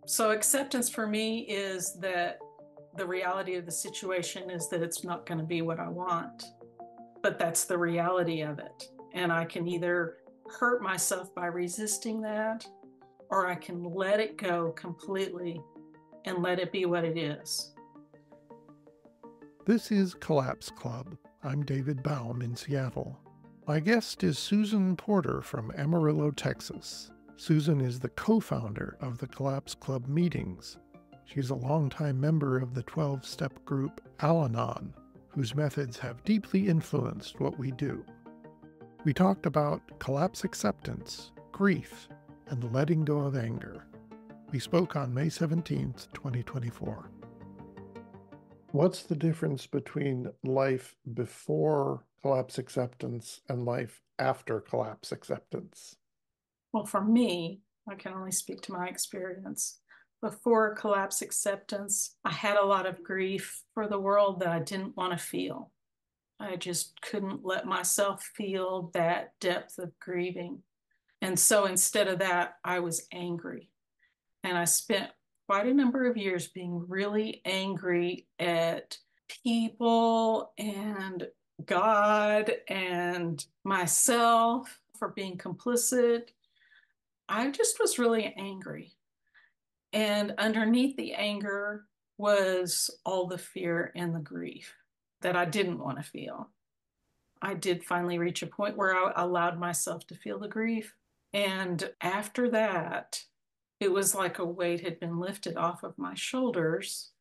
So acceptance for me is that the reality of the situation is that it's not going to be what I want, but that's the reality of it. And I can either hurt myself by resisting that, or I can let it go completely and let it be what it is. This is Collapse Club. I'm David Baum in Seattle. My guest is Susan Porter from Amarillo, Texas. Susan is the co-founder of the Collapse Club meetings. She's a longtime member of the 12-step group Al-Anon, whose methods have deeply influenced what we do. We talked about collapse acceptance, grief, and letting go of anger. We spoke on May 17th, 2024. What's the difference between life before collapse acceptance and life after collapse acceptance? Well, for me, I can only speak to my experience. Before collapse acceptance, I had a lot of grief for the world that I didn't want to feel. I just couldn't let myself feel that depth of grieving. And so instead of that, I was angry. And I spent quite a number of years being really angry at people and God and myself for being complicit. I just was really angry. And underneath the anger was all the fear and the grief that I didn't want to feel. I did finally reach a point where I allowed myself to feel the grief. And after that, it was like a weight had been lifted off of my shoulders,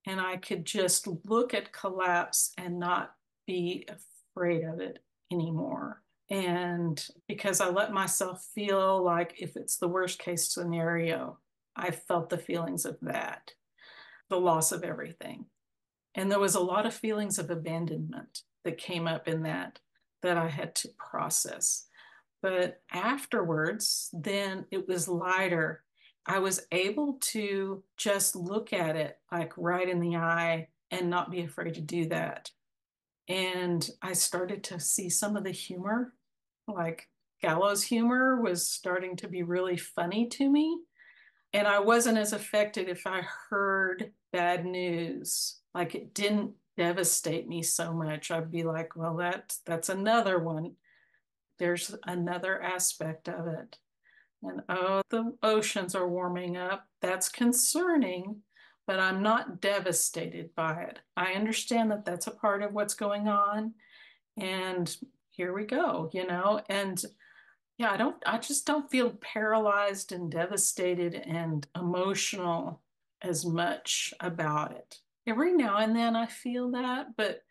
and I could just look at collapse and not be afraid of it anymore. And because I let myself feel like if it's the worst case scenario, I felt the feelings of that, the loss of everything. And there was a lot of feelings of abandonment that came up in that I had to process. But afterwards, then it was lighter. I was able to just look at it like right in the eye and not be afraid to do that. And I started to see some of the humor, like gallows humor was starting to be really funny to me. And I wasn't as affected if I heard bad news. Like it didn't devastate me so much. I'd be like, well, that's another one. There's another aspect of it. And oh, the oceans are warming up. That's concerning, but I'm not devastated by it. I understand that that's a part of what's going on. And here we go. And yeah, I just don't feel paralyzed and devastated and emotional as much about it. Every now and then I feel that, but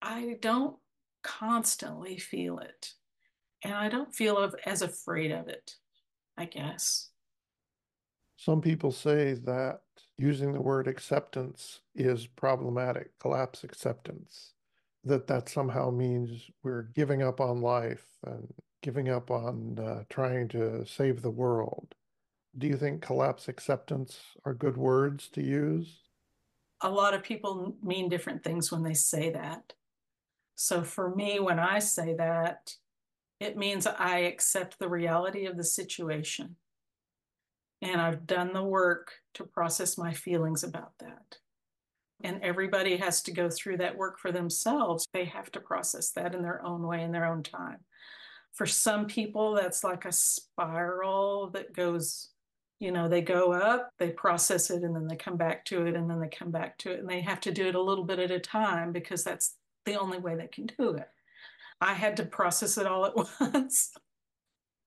I don't constantly feel it. And I don't feel as afraid of it, I guess. Some people say that using the word acceptance is problematic, collapse acceptance, that somehow means we're giving up on life and giving up on trying to save the world. Do you think collapse acceptance are good words to use? A lot of people mean different things when they say that. So for me, when I say that, it means I accept the reality of the situation. And I've done the work to process my feelings about that. And everybody has to go through that work for themselves. They have to process that in their own way, in their own time. For some people, that's like a spiral that goes, they go up, they process it, and then they come back to it, and then they come back to it. And they have to do it a little bit at a time because that's the only way they can do it. I had to process it all at once.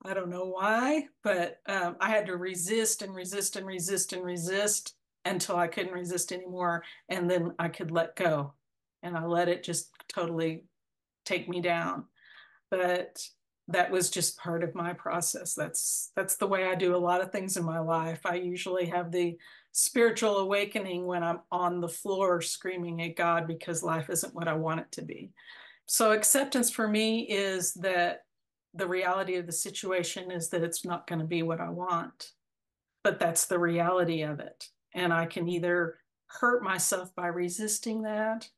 I don't know why, but I had to resist and resist and resist and resist until I couldn't resist anymore. And then I could let go. And I let it just totally take me down. But that was just part of my process. That's the way I do a lot of things in my life. I usually have the spiritual awakening when I'm on the floor screaming at God because life isn't what I want it to be. So acceptance for me is that the reality of the situation is that it's not going to be what I want, but that's the reality of it. And I can either hurt myself by resisting that,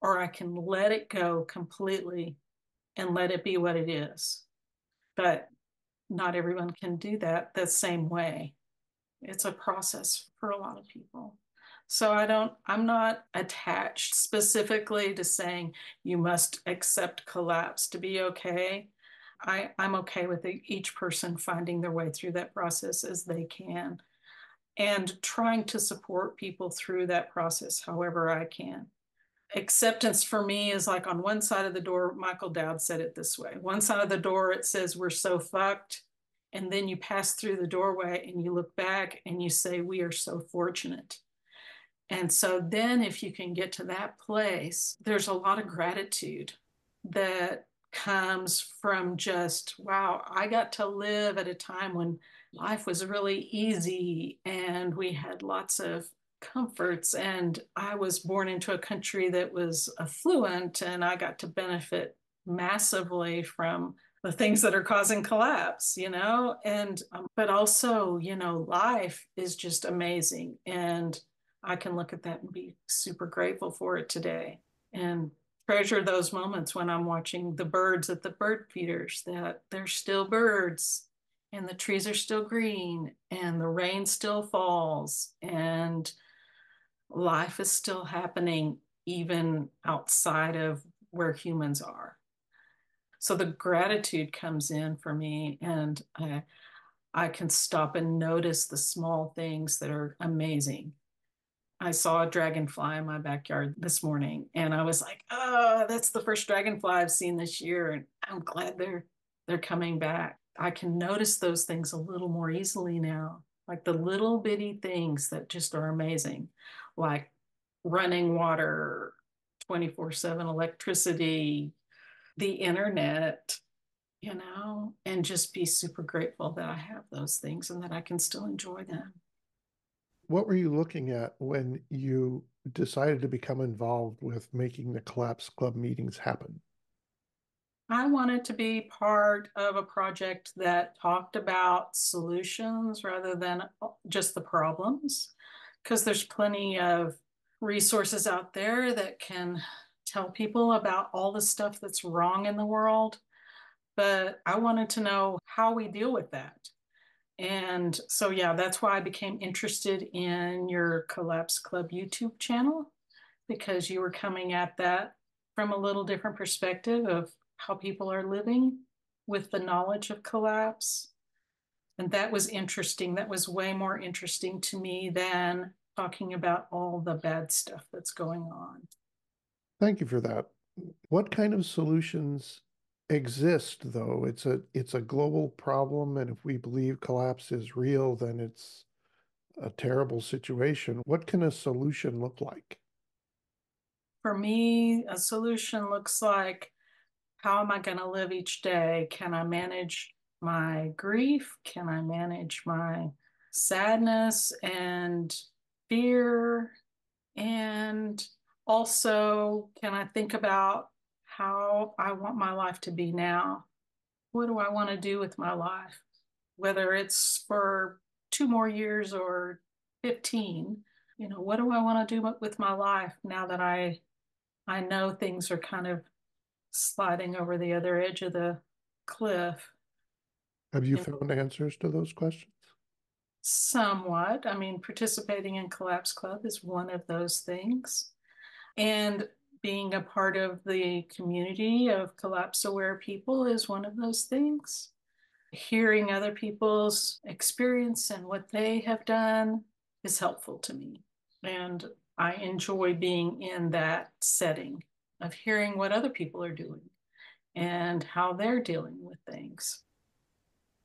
or I can let it go completely and let it be what it is. But not everyone can do that the same way. It's a process for a lot of people. So I'm not attached specifically to saying you must accept collapse to be okay. I'm okay with each person finding their way through that process as they can and trying to support people through that process however I can. Acceptance for me is like on one side of the door, Michael Dowd said it this way. One side of the door, it says, we're so fucked. And then you pass through the doorway and you look back and you say, we are so fortunate. And so then, if you can get to that place, there's a lot of gratitude that comes from just, wow, I got to live at a time when life was really easy and we had lots of comforts. And I was born into a country that was affluent and I got to benefit massively from the things that are causing collapse, and but also, life is just amazing. And I can look at that and be super grateful for it today and treasure those moments when I'm watching the birds at the bird feeders, that they're still birds and the trees are still green and the rain still falls and life is still happening even outside of where humans are. So the gratitude comes in for me, and I can stop and notice the small things that are amazing. I saw a dragonfly in my backyard this morning and I was like, oh, that's the first dragonfly I've seen this year. And I'm glad they're coming back. I can notice those things a little more easily now, like the little bitty things that just are amazing, like running water, 24/7 electricity, the internet, and just be super grateful that I have those things and that I can still enjoy them. What were you looking at when you decided to become involved with making the Collapse Club meetings happen? I wanted to be part of a project that talked about solutions rather than just the problems, because there's plenty of resources out there that can tell people about all the stuff that's wrong in the world. But I wanted to know how we deal with that. And so, yeah, that's why I became interested in your Collapse Club YouTube channel, because you were coming at that from a little different perspective of how people are living with the knowledge of collapse. And that was interesting. That was way more interesting to me than talking about all the bad stuff that's going on. Thank you for that. What kind of solutions exist, though? It's a global problem, and if we believe collapse is real, then it's a terrible situation. What can a solution look like? For me, a solution looks like, how am I going to live each day? Can I manage my grief? Can I manage my sadness and fear? And also, can I think about how I want my life to be now? What do I want to do with my life? Whether it's for 2 more years or 15, what do I want to do with my life now that I know things are kind of sliding over the other edge of the cliff. Have you You know, found answers to those questions? somewhat. I mean, participating in Collapse Club is one of those things. And being a part of the community of collapse aware people is one of those things. Hearing other people's experience and what they have done is helpful to me. And I enjoy being in that setting of hearing what other people are doing and how they're dealing with things.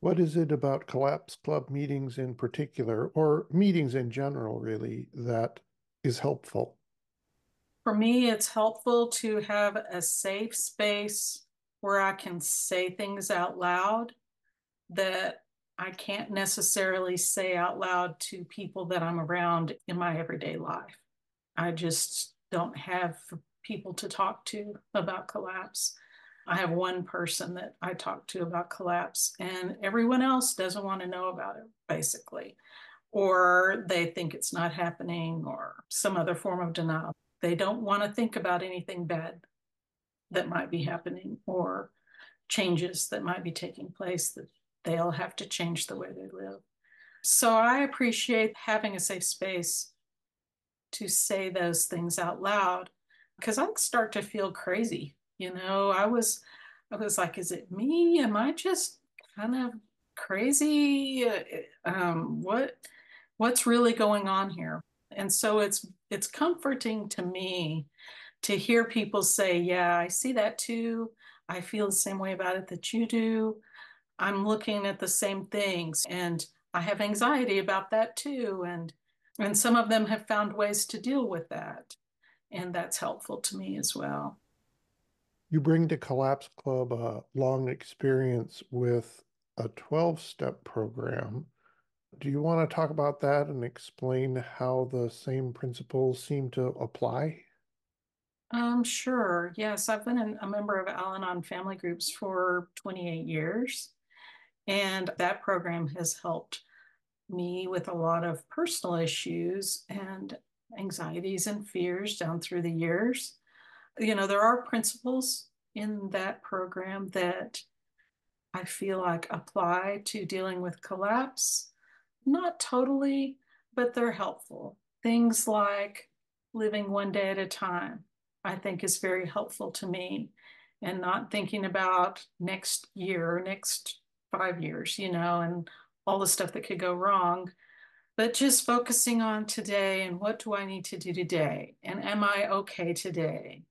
What is it about Collapse Club meetings in particular, or meetings in general, really, that is helpful? For me, it's helpful to have a safe space where I can say things out loud that I can't necessarily say out loud to people that I'm around in my everyday life. I just don't have people to talk to about collapse. I have one person that I talk to about collapse, and everyone else doesn't want to know about it, basically, or they think it's not happening, or some other form of denial. They don't want to think about anything bad that might be happening or changes that might be taking place, that they'll have to change the way they live. So I appreciate having a safe space to say those things out loud because I start to feel crazy. I was like, is it me? Am I just kind of crazy? What's really going on here? And so it's comforting to me to hear people say, yeah, I see that too. I feel the same way about it that you do. I'm looking at the same things and I have anxiety about that too. And some of them have found ways to deal with that. And that's helpful to me as well. You bring to Collapse Club a long experience with a 12-step program. Do you want to talk about that and explain how the same principles seem to apply? Sure. Yes, I've been a member of Al-Anon family groups for 28 years, and that program has helped me with a lot of personal issues and anxieties and fears down through the years. There are principles in that program that I feel like apply to dealing with collapse. Not totally, but they're helpful. Things like living one day at a time, I think is very helpful to me, and not thinking about next year or next 5 years, and all the stuff that could go wrong, but just focusing on today and what do I need to do today? And am I okay today?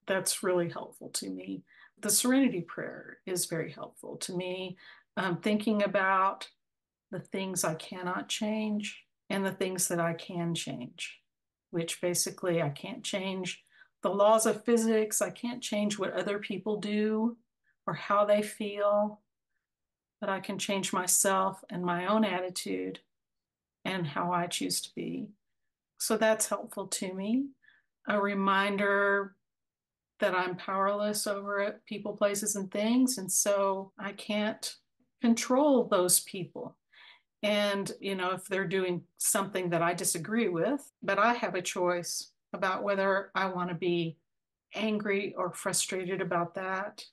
That's really helpful to me. The serenity prayer is very helpful to me. Thinking about the things I cannot change and the things that I can change, which basically I can't change the laws of physics. I can't change what other people do or how they feel, but I can change myself and my own attitude and how I choose to be. So that's helpful to me. A reminder that I'm powerless over people, places, and things. And so I can't control those people. And, if they're doing something that I disagree with, but I have a choice about whether I want to be angry or frustrated about that,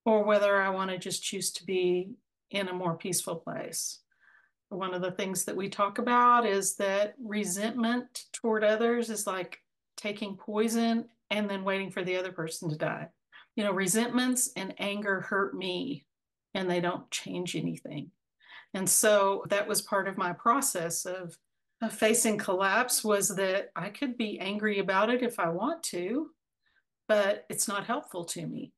or whether I want to just choose to be in a more peaceful place. One of the things that we talk about is that resentment toward others is like taking poison and then waiting for the other person to die. Resentments and anger hurt me and they don't change anything. And so that was part of my process of facing collapse was that I could be angry about it if I want to, but it's not helpful to me.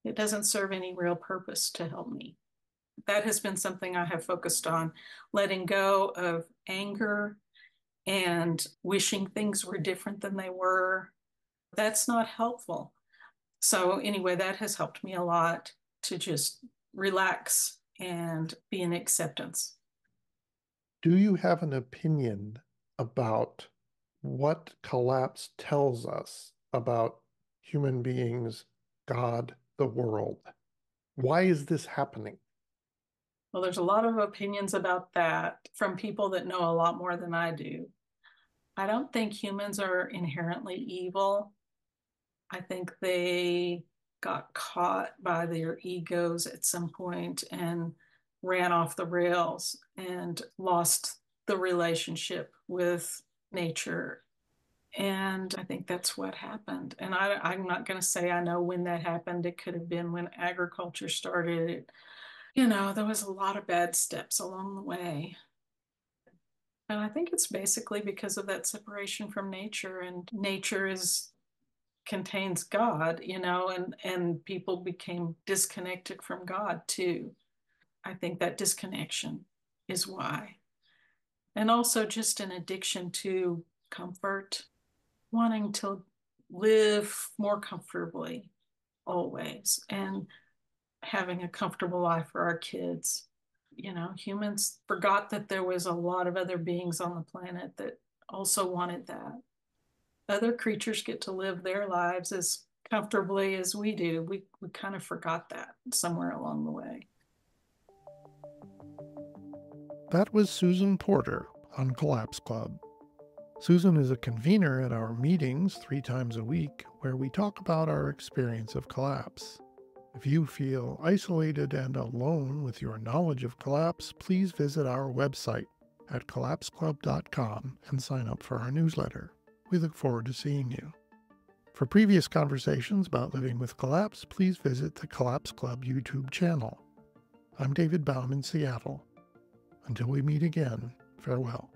It doesn't serve any real purpose to help me. That has been something I have focused on, letting go of anger and wishing things were different than they were. That's not helpful. So, anyway, that has helped me a lot to just relax and be in acceptance. Do you have an opinion about what collapse tells us about human beings, God, the world? Why is this happening? Well, there's a lot of opinions about that from people that know a lot more than I do. I don't think humans are inherently evil. I think they got caught by their egos at some point and ran off the rails and lost the relationship with nature. And I think that's what happened. And I'm not going to say I know when that happened. It could have been when agriculture started. There was a lot of bad steps along the way. And I think it's basically because of that separation from nature, and nature is contains God, and people became disconnected from God too. I think that disconnection is why. And also just an addiction to comfort, wanting to live more comfortably always and having a comfortable life for our kids. Humans forgot that there was a lot of other beings on the planet that also wanted that. Other creatures get to live their lives as comfortably as we do. We kind of forgot that somewhere along the way. That was Susan Porter on Collapse Club. Susan is a convener at our meetings 3 times a week where we talk about our experience of collapse. If you feel isolated and alone with your knowledge of collapse, please visit our website at collapseclub.com and sign up for our newsletter. We look forward to seeing you. For previous conversations about living with collapse, please visit the Collapse Club YouTube channel. I'm David Baum in Seattle. Until we meet again, farewell.